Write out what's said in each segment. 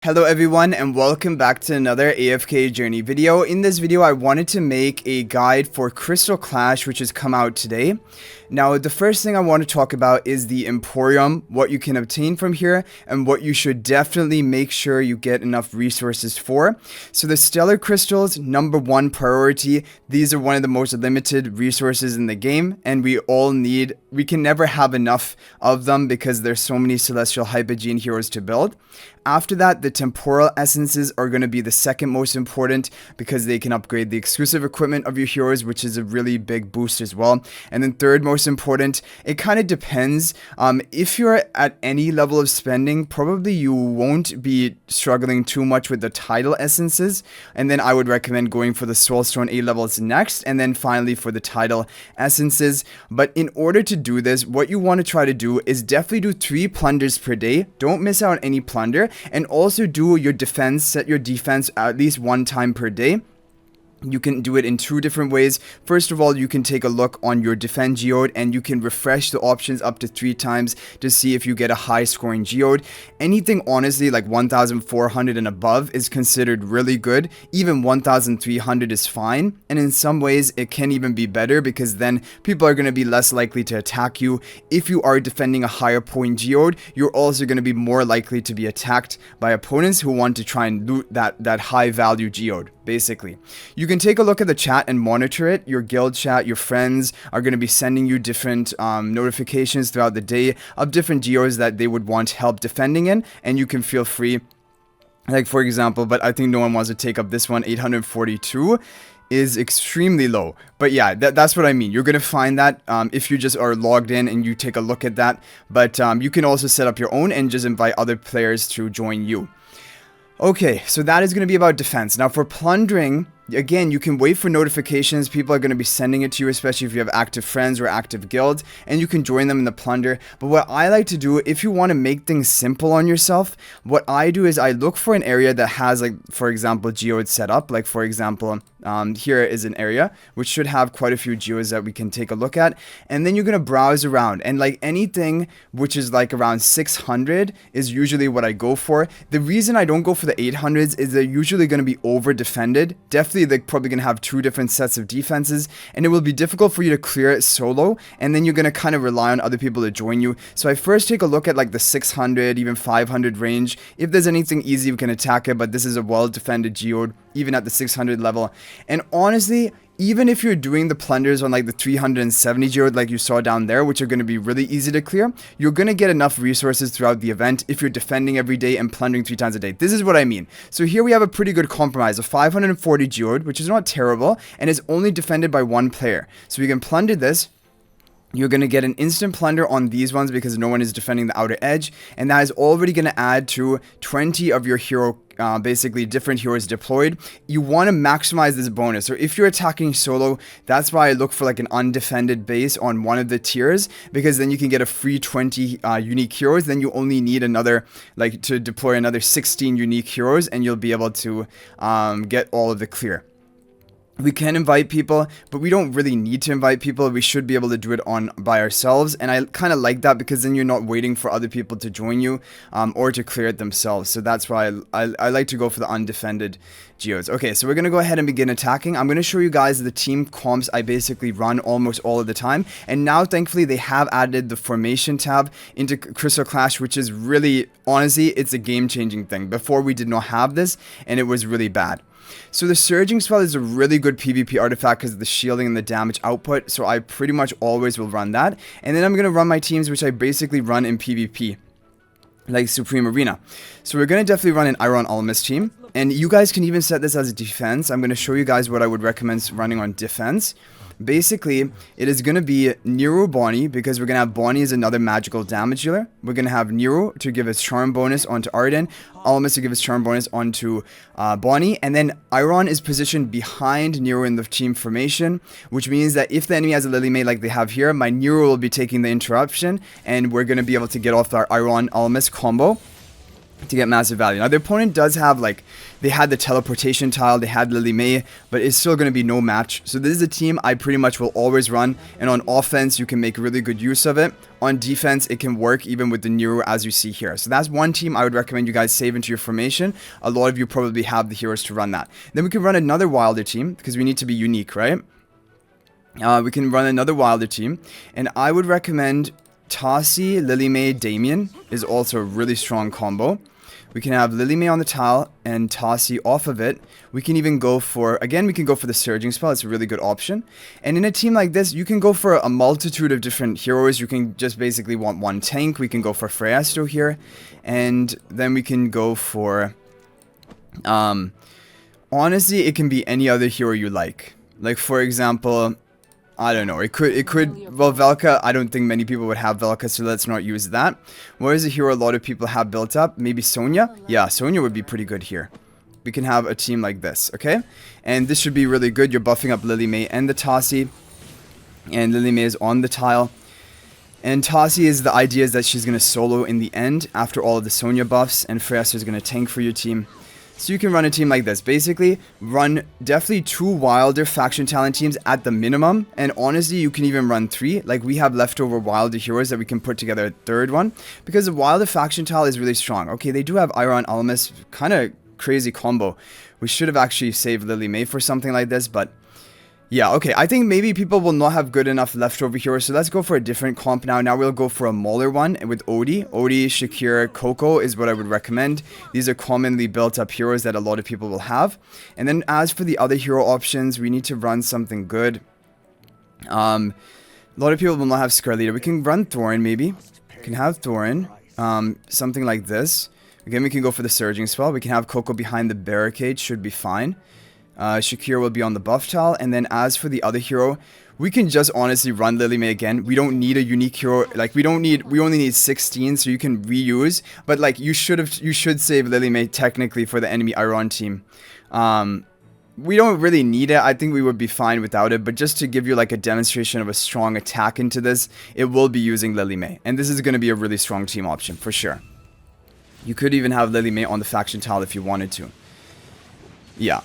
Hello everyone and welcome back to another AFK journey video. In this video I wanted to make a guide for Crystal Clash which has come out today. Now the first thing I want to talk about is the Emporium, what you can obtain from here and what you should definitely make sure you get enough resources for. So the Stellar Crystals, #1 priority. These are one of the most limited resources in the game and we can never have enough of them because there's so many Celestial Hypogean heroes to build. After that, the temporal essences are going to be the second most important because they can upgrade the exclusive equipment of your heroes, which is a really big boost as well. And then third most important, it kind of depends. If you're at any level of spending, probably you won't be struggling too much with the title essences. And then I would recommend going for the Soulstone A levels next, and then finally for the title essences. But in order to do this, what you want to try to do is definitely do 3 plunders per day. Don't miss out on any plunder. And also do your defense, set your defense at least 1 time per day. You can do it in 2 different ways. First of all, you can take a look on your defend geode and you can refresh the options up to 3 times to see if you get a high scoring geode. Anything honestly like 1400 and above is considered really good. Even 1300 is fine, and in some ways it can even be better because then people are going to be less likely to attack you. If you are defending a higher point geode, you're also going to be more likely to be attacked by opponents who want to try and loot that high value geode. Basically, you can take a look at the chat and monitor it. Your guild chat, your friends are going to be sending you different notifications throughout the day of different geodes that they would want help defending in, and you can feel free. Like for example, but I think no one wants to take up this one. 842 is extremely low, but yeah, that's what I mean. You're gonna find that if you just are logged in and you take a look at that. But you can also set up your own and just invite other players to join you. Okay, so that is going to be about defense. Now for plundering, again, you can wait for notifications. People are going to be sending it to you, especially if you have active friends or active guilds, and you can join them in the plunder. But what I like to do, if you want to make things simple on yourself, what I do is I look for an area that has, like, for example, geodes set up. Like, for example, here is an area which should have quite a few geodes that we can take a look at. And then you're going to browse around. And, like, anything which is, like, around 600 is usually what I go for. The reason I don't go for the 800s is they're usually going to be over-defended. Definitely they're probably going to have 2 different sets of defenses, and it will be difficult for you to clear it solo, and then you're going to kind of rely on other people to join you. So I first take a look at like the 600, even 500 range. If there's anything easy, we can attack it, but this is a well-defended geode, even at the 600 level. And honestly, even if you're doing the plunders on like the 370 geode like you saw down there, which are going to be really easy to clear, you're going to get enough resources throughout the event if you're defending every day and plundering 3 times a day. This is what I mean. So here we have a pretty good compromise of 540 geode, which is not terrible, and is only defended by 1 player. So we can plunder this. You're going to get an instant plunder on these ones because no one is defending the outer edge, and that is already going to add to 20 of your hero basically different heroes deployed. You want to maximize this bonus. So if you're attacking solo, that's why I look for like an undefended base on one of the tiers, because then you can get a free 20 unique heroes. Then you only need another, like, to deploy another 16 unique heroes, and you'll be able to get all of the clear. We can invite people, but we don't really need to invite people. We should be able to do it by ourselves, and I kind of like that because then you're not waiting for other people to join you or to clear it themselves. So that's why I like to go for the undefended geodes. Okay, so we're going to go ahead and begin attacking. I'm going to show you guys the team comps I basically run almost all of the time, and now thankfully they have added the formation tab into Crystal Clash, which is really, honestly, it's a game-changing thing. Before we did not have this, and it was really bad. So the Surging Spell is a really good PvP artifact because of the shielding and the damage output, so I pretty much always will run that. And then I'm going to run my teams, which I basically run in PvP, like Supreme Arena. So we're going to definitely run an Iron Alchemist team, and you guys can even set this as a defense. I'm going to show you guys what I would recommend running on defense. Basically, it is going to be Nero Bonnie, because we're going to have Bonnie as another magical damage dealer. We're going to have Nero to give us charm bonus onto Arden, Almas to give us charm bonus onto Bonnie, and then Iron is positioned behind Nero in the team formation, which means that if the enemy has a Lily Maid like they have here, my Nero will be taking the interruption, and we're going to be able to get off our Iron Almas combo. to get massive value. Now the opponent does have, like, they had the teleportation tile, they had Lily May, but it's still going to be no match. So this is a team I pretty much will always run, and on offense you can make really good use of it. On defense it can work even with the Nero, as you see here. So that's one team I would recommend you guys save into your formation. A lot of you probably have the heroes to run that. Then we can run another Wilder team, because we need to be unique, right? We can run another Wilder team, and I would recommend Tassi, Lily May, Damien is also a really strong combo. We can have Lily May on the tile and Tassi off of it. We can even go for, again, we can go for the Surging spell. It's a really good option. And in a team like this, you can go for a multitude of different heroes. You can just basically want one tank. We can go for Freyasto here. And then we can go for, honestly, it can be any other hero you like. Like, for example, I don't know, it could, well, Velka, I don't think many people would have Velka, so let's not use that. What is a hero a lot of people have built up? Maybe Sonya? Yeah, Sonya would be pretty good here. We can have a team like this, okay? And this should be really good. You're buffing up Lily May and the Tassi. And Lily May is on the tile. And Tassi is, the idea is that she's going to solo in the end after all of the Sonya buffs, and Freyasto is going to tank for your team. So you can run a team like this. Basically, run definitely 2 Wilder faction talent teams at the minimum. And honestly, you can even run 3. Like, we have leftover Wilder heroes that we can put together a 3rd one. Because the Wilder faction tile is really strong. Okay, they do have Iron Almas. Kind of crazy combo. We should have actually saved Lily May for something like this, but yeah, okay. I think maybe people will not have good enough leftover heroes, so let's go for a different comp now. Now we'll go for a Mauler one with Odie. Odie, Shakir, Coco is what I would recommend. These are commonly built up heroes that a lot of people will have. And then as for the other hero options, we need to run something good. A lot of people will not have Scarlita. We can run Thorin maybe. We can have Thorin. Something like this. Again, we can go for the Surging spell. We can have Coco behind the barricade. Should be fine. Shakir will be on the buff tile. And then as for the other hero, we can just honestly run Lily May again. We don't need a unique hero. Like, we only need 16, so you can reuse. But like, you should save Lily May technically for the enemy Iron team. We don't really need it. I think we would be fine without it. But just to give you like a demonstration of a strong attack into this, it will be using Lily May. And this is going to be a really strong team option for sure. You could even have Lily May on the faction tile if you wanted to. Yeah.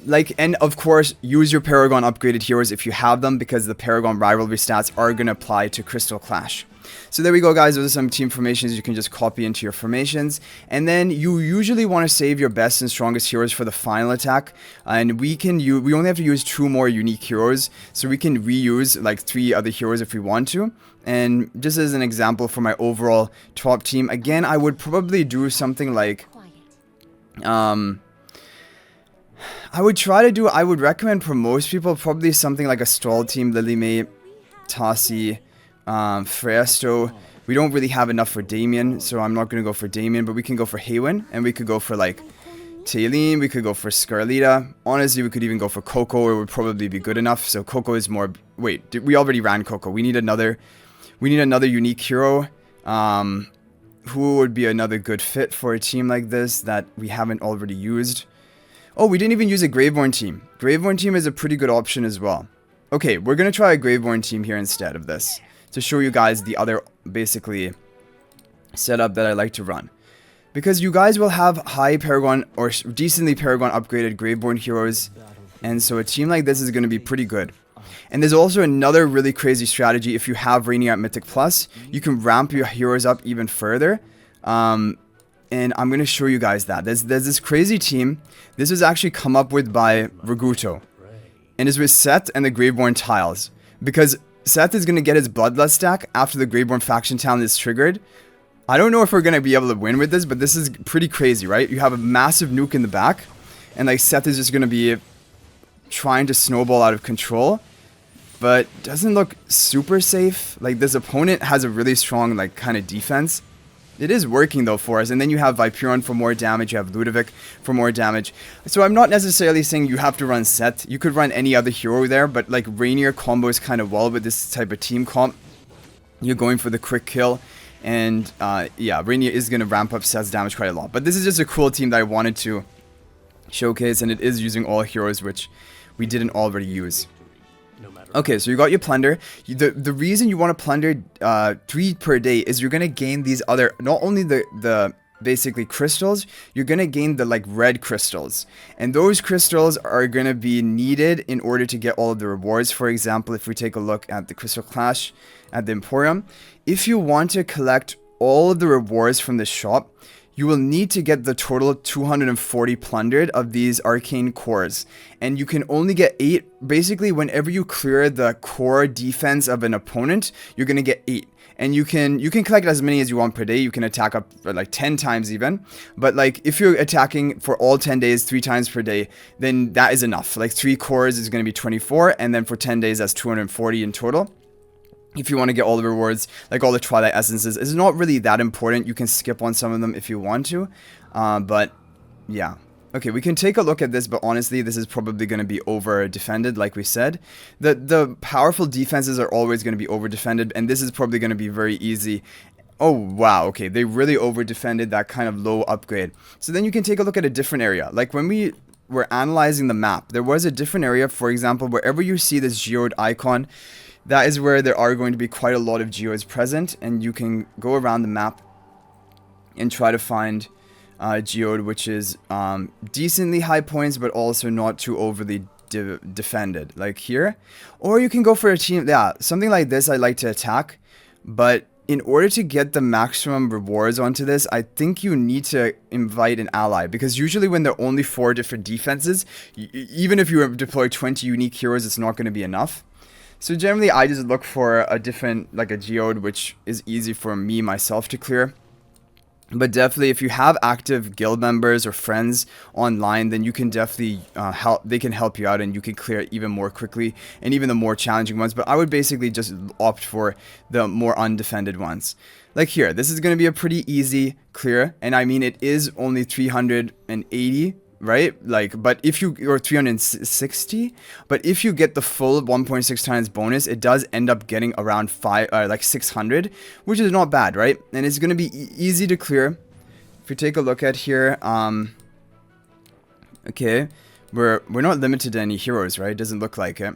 Like, and of course, use your Paragon upgraded heroes if you have them, because the Paragon rivalry stats are going to apply to Crystal Clash. So there we go, guys. Those are some team formations you can just copy into your formations. And then you usually want to save your best and strongest heroes for the final attack. And we only have to use 2 more unique heroes. So we can reuse like 3 other heroes if we want to. And just as an example for my overall top team, again, I would probably do something like... I would recommend for most people probably something like a stall team, Lily May, Tassi, Freyasto. We don't really have enough for Damien, so I'm not going to go for Damien, but we can go for Haywin, and we could go for like Taylene, we could go for Scarlita. Honestly, we could even go for Coco, it would probably be good enough. So Coco is more... Wait, we already ran Coco. We need another unique hero. Who would be another good fit for a team like this that we haven't already used? Oh, we didn't even use a Graveborn team. Graveborn team is a pretty good option as well. Okay, we're going to try a Graveborn team here instead of this, to show you guys the other, basically, setup that I like to run. Because you guys will have high Paragon, or decently Paragon upgraded Graveborn heroes, and so a team like this is going to be pretty good. And there's also another really crazy strategy. If you have Rainier at Mythic Plus, you can ramp your heroes up even further. And I'm going to show you guys that. There's this crazy team. This was actually come up with by Raguto. And it's with Seth and the Graveborn tiles. Because Seth is going to get his Bloodlust stack after the Graveborn faction talent is triggered. I don't know if we're going to be able to win with this, but this is pretty crazy, right? You have a massive nuke in the back. And like Seth is just going to be trying to snowball out of control. But doesn't look super safe. Like, this opponent has a really strong like kind of defense. It is working though for us. And then you have Viperon for more damage. You have Ludovic for more damage. So I'm not necessarily saying you have to run Seth. You could run any other hero there. But like Rainier combos kind of well with this type of team comp. You're going for the quick kill. And yeah, Rainier is going to ramp up Seth's damage quite a lot. But this is just a cool team that I wanted to showcase. And it is using all heroes which we didn't already use. Okay, so you got your plunder. The reason you want to plunder 3 per day is you're going to gain these other, not only the basically crystals, you're gonna gain the like red crystals, and those crystals are gonna be needed in order to get all of the rewards. For example, if we take a look at the Crystal Clash at the Emporium, if you want to collect all of the rewards from the shop, you will need to get the total 240 plundered of these arcane cores, and you can only get 8. Basically, whenever you clear the core defense of an opponent, you're gonna get 8. And you can collect as many as you want per day. You can attack up like 10 times even. But like if you're attacking for all 10 days 3 times per day, then that is enough. Like 3 cores is going to be 24, and then for 10 days that's 240 in total. If you want to get all the rewards, like all the Twilight Essences, it's not really that important. You can skip on some of them if you want to. But yeah. Okay, we can take a look at this, but honestly, this is probably going to be over-defended, like we said. The powerful defenses are always going to be over-defended, and this is probably going to be very easy. Oh, wow, okay, they really over-defended that kind of low upgrade. So then you can take a look at a different area. Like when we were analyzing the map, there was a different area, for example, wherever you see this geode icon, that is where there are going to be quite a lot of geodes present, and you can go around the map and try to find geode which is decently high points but also not too overly defended, like here. Or you can go for a team, yeah, something like this I like to attack, but in order to get the maximum rewards onto this, I think you need to invite an ally, because usually when there are only 4 different defenses, even if you deploy 20 unique heroes, it's not going to be enough. So generally I just look for a different, like a geode which is easy for me myself to clear. But definitely, if you have active guild members or friends online, then you can definitely they can help you out, and you can clear it even more quickly, and even the more challenging ones. But I would basically just opt for the more undefended ones. Like here, this is going to be a pretty easy clear, and I mean it is only 380. Right, like, but if you, or 360, but if you get the full 1.6 times bonus, it does end up getting around 600, which is not bad, right? And it's going to be easy to clear. If you take a look at here, okay, we're not limited to any heroes, right? It doesn't look like it.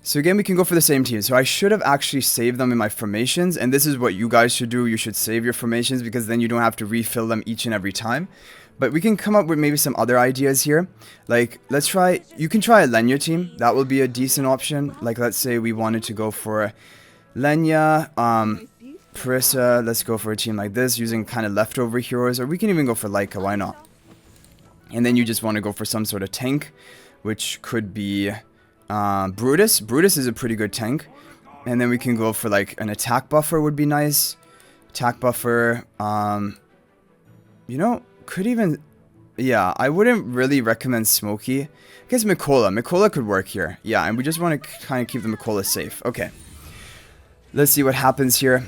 So again, we can go for the same team. So I should have actually saved them in my formations, and this is what you guys should do. You should save your formations, because then you don't have to refill them each and every time. But we can come up with maybe some other ideas here. Like, let's try, you can try a Lenya team. That would be a decent option. Like, let's say we wanted to go for Lenya, Parissa. Let's go for a team like this, using kind of leftover heroes. Or we can even go for Leica, why not? And then you just want to go for some sort of tank, which could be Brutus. Brutus is a pretty good tank. And then we can go for like an attack buffer would be nice. Attack buffer, you know, could even, yeah, I wouldn't really recommend Smokey. I guess Mikola could work here. Yeah, and we just want to kind of keep the Mikola safe. Okay. Let's see what happens here.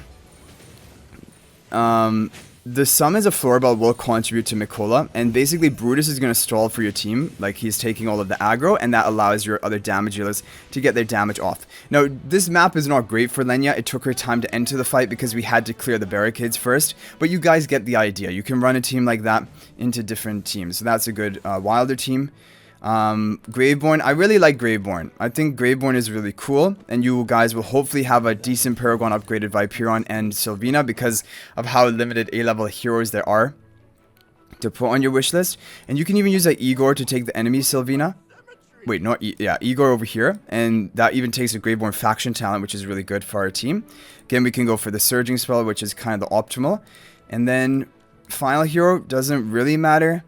The summons of Floorball will contribute to Mikola, and basically Brutus is going to stall for your team, like he's taking all of the aggro, and that allows your other damage dealers to get their damage off. Now, this map is not great for Lenya. It took her time to enter the fight because we had to clear the barricades first, but you guys get the idea. You can run a team like that into different teams, so that's a good Wilder team. Graveborn, I really like Graveborn. I think Graveborn is really cool, and you guys will hopefully have a decent Paragon upgraded Viperon and Sylvina because of how limited A-level heroes there are to put on your wish list. And you can even use like Igor to take the enemy Sylvina. Wait, Igor over here, and that even takes a Graveborn faction talent, which is really good for our team. Again, we can go for the Surging spell, which is kind of the optimal. And then final hero doesn't really matter.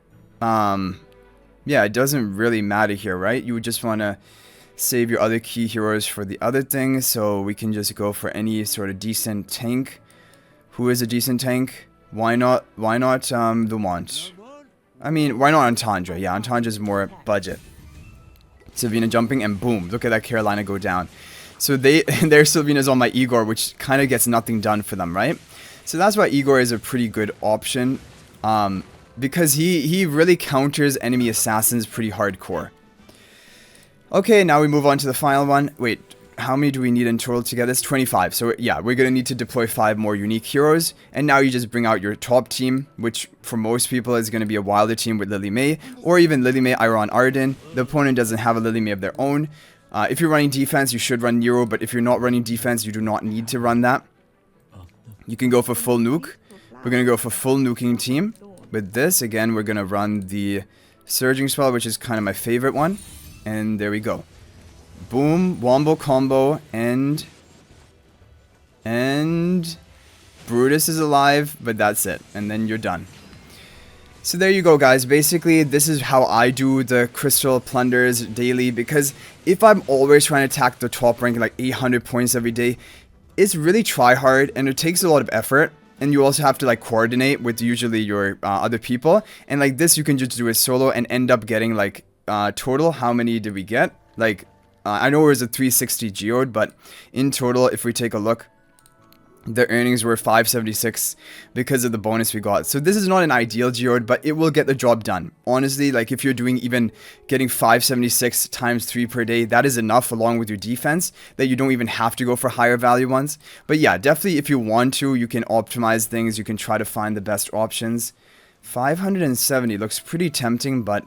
Yeah, it doesn't really matter here, right? You would just want to save your other key heroes for the other things, so we can just go for any sort of decent tank. Who is a decent tank? Why not Lumont? I mean, why not Antandra? Yeah, Antandra's more budget. Sylvina jumping, and boom, look at that Carolina go down. So their Sylvina's on my Igor, which kind of gets nothing done for them, right? So that's why Igor is a pretty good option. Because he really counters enemy assassins pretty hardcore. Okay, now we move on to the final one. Wait, how many do we need in total to get this? 25. So yeah, we're going to need to deploy 5 more unique heroes. And now you just bring out your top team, which for most people is going to be a Wilder team with Lily May, or even Lily May, Iron Arden. The opponent doesn't have a Lily May of their own. If you're running defense, you should run Nero, but if you're not running defense, you do not need to run that. You can go for full nuke. We're going to go for full nuking team. With this, again, we're going to run the surging spell, which is kind of my favorite one. And there we go. Boom, wombo combo, and Brutus is alive, but that's it. And then you're done. So there you go, guys. Basically, this is how I do the crystal plunders daily, because if I'm always trying to attack the top rank like 800 points every day, it's really try hard and it takes a lot of effort. And you also have to like coordinate with usually your other people. And like this, you can just do it solo and end up getting like total. How many did we get? Like, I know it was a 360 geode, but in total, if we take a look, the earnings were 576 because of the bonus we got. So this is not an ideal geode, but it will get the job done. Honestly, like if you're doing even getting 576 times 3 per day, that is enough along with your defense that you don't even have to go for higher value ones. But yeah, definitely if you want to, you can optimize things. You can try to find the best options. 570 looks pretty tempting, but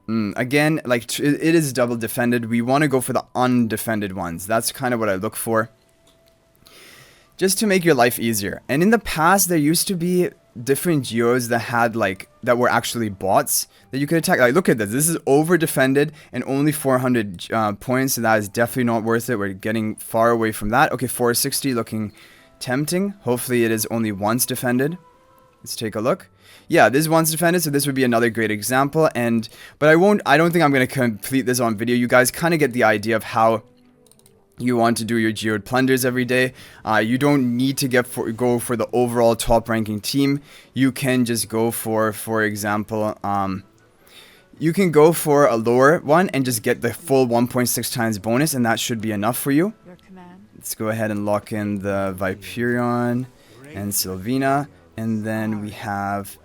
again, like it is double defended. We want to go for the undefended ones. That's kind of what I look for, just to make your life easier. And in the past, there used to be different geodes that had like, that were actually bots that you could attack. Like, look at this. This is over defended and only 400 points. So that is definitely not worth it. We're getting far away from that. Okay, 460 looking tempting. Hopefully it is only once defended. Let's take a look. Yeah, this is once defended, so this would be another great example. But I don't think I'm going to complete this on video. You guys kind of get the idea of how you want to do your geode plunders every day. You don't need to go for the overall top ranking team. You can just go for example, you can go for a lower one and just get the full 1.6 times bonus, and that should be enough for you. Let's go ahead and lock in the Emporium and Sylvina, and then we have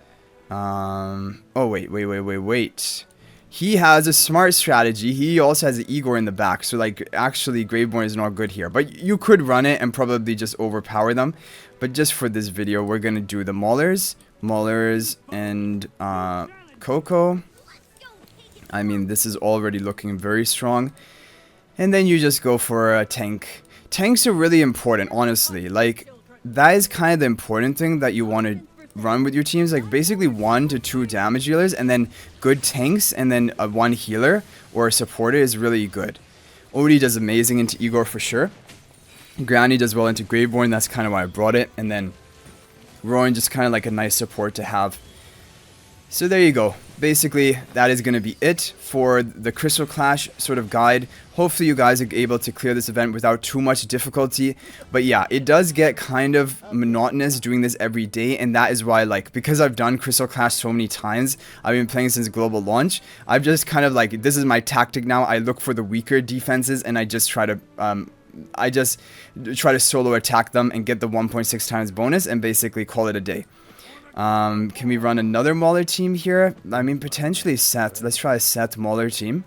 oh wait. He has a smart strategy. He also has an Igor in the back. So, like, actually, Graveborn is not good here. But you could run it and probably just overpower them. But just for this video, we're going to do the Maulers, and Coco. I mean, this is already looking very strong. And then you just go for a tank. Tanks are really important, honestly. Like, that is kind of the important thing that you want to run with your teams. Like basically 1 to 2 damage dealers and then good tanks, and then a 1 healer or a supporter is really good. Odie does amazing into Igor for sure. Granny does well into Graveborn. That's kind of why I brought it. And then Rowan just kind of like a nice support to have. So there you go. Basically, that is going to be it for the Crystal Clash sort of guide. Hopefully you guys are able to clear this event without too much difficulty. But yeah, it does get kind of monotonous doing this every day, and that is why, like, because I've done Crystal Clash so many times, I've been playing since global launch, I've just kind of like, this is my tactic now. I look for the weaker defenses and I just try to solo attack them and get the 1.6 times bonus and basically call it a day. Can we run another Mauler team here? I mean, potentially Seth. Let's try a Seth Mauler team.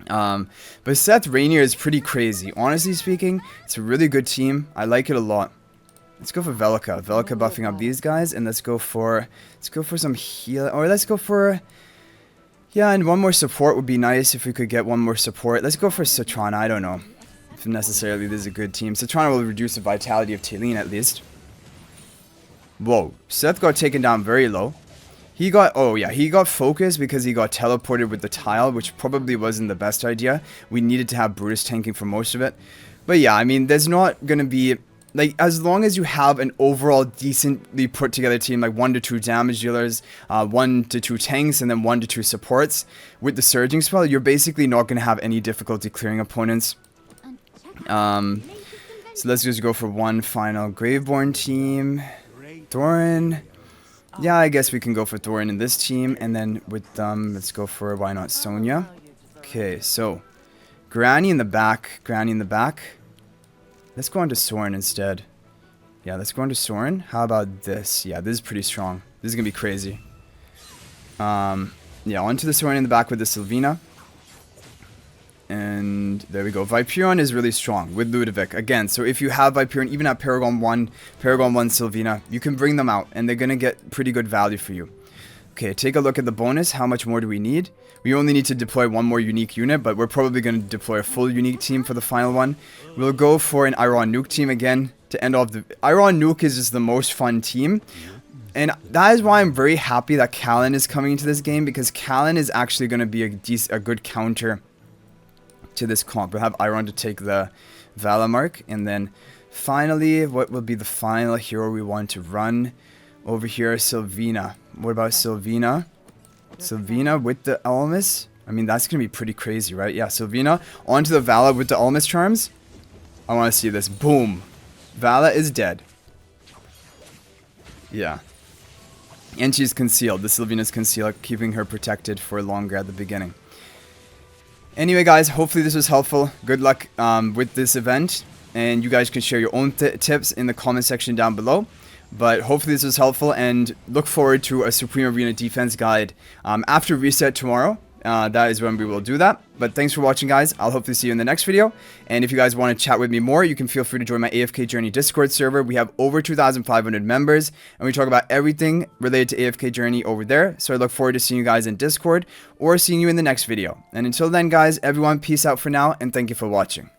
But Seth Rainier is pretty crazy. Honestly speaking, it's a really good team. I like it a lot. Let's go for Velika. Velika buffing up these guys, and let's go for some heal, or let's go for, yeah, and one more support would be nice if we could get one more support. Let's go for Citrana. I don't know if necessarily this is a good team. Citrana will reduce the vitality of Taylene at least. Whoa, Seth got taken down very low. He got, oh yeah, he got focused because he got teleported with the tile, which probably wasn't the best idea. We needed to have Brutus tanking for most of it. But yeah, I mean, there's not going to be, like, as long as you have an overall decently put together team, like 1 to 2 damage dealers, 1 to 2 tanks, and then 1 to 2 supports with the surging spell, you're basically not going to have any difficulty clearing opponents. So let's just go for one final Graveborn team. Thorin. Yeah, I guess we can go for Thorin in this team. And then with let's go for, why not, Sonya. Okay, so Granny in the back. Granny in the back. Let's go on to Soren instead. Yeah, let's go on to Soren. How about this? Yeah, this is pretty strong. This is going to be crazy. Yeah, onto the Soren in the back with the Sylvina. And there we go. Viperion is really strong with Ludovic. Again, so if you have Viperion, even at Paragon 1 Sylvina, you can bring them out and they're going to get pretty good value for you. Okay, take a look at the bonus. How much more do we need? We only need to deploy one more unique unit, but we're probably going to deploy a full unique team for the final one. We'll go for an Iron Nuke team again to end off the... Iron Nuke is just the most fun team. And that is why I'm very happy that Callan is coming into this game, because Callan is actually going to be a good counter to this comp. We'll have Iron to take the Vala mark, and then finally, what will be the final hero we want to run? Over here, Sylvina. What about Sylvina? Sylvina with the Elmis? I mean, that's going to be pretty crazy, right? Yeah, Sylvina onto the Vala with the Elmis charms. I want to see this. Boom. Vala is dead. Yeah. And she's concealed. The Sylvina's concealed, keeping her protected for longer at the beginning. Anyway, guys, hopefully this was helpful. Good luck with this event. And you guys can share your own tips in the comment section down below. But hopefully this was helpful, and look forward to a Supreme Arena defense guide after reset tomorrow. That is when we will do that. But thanks for watching, guys. I'll hopefully see you in the next video. And if you guys want to chat with me more, you can feel free to join my AFK Journey Discord server. We have over 2,500 members, and we talk about everything related to AFK Journey over there. So I look forward to seeing you guys in Discord or seeing you in the next video. And until then, guys, everyone, peace out for now, and thank you for watching.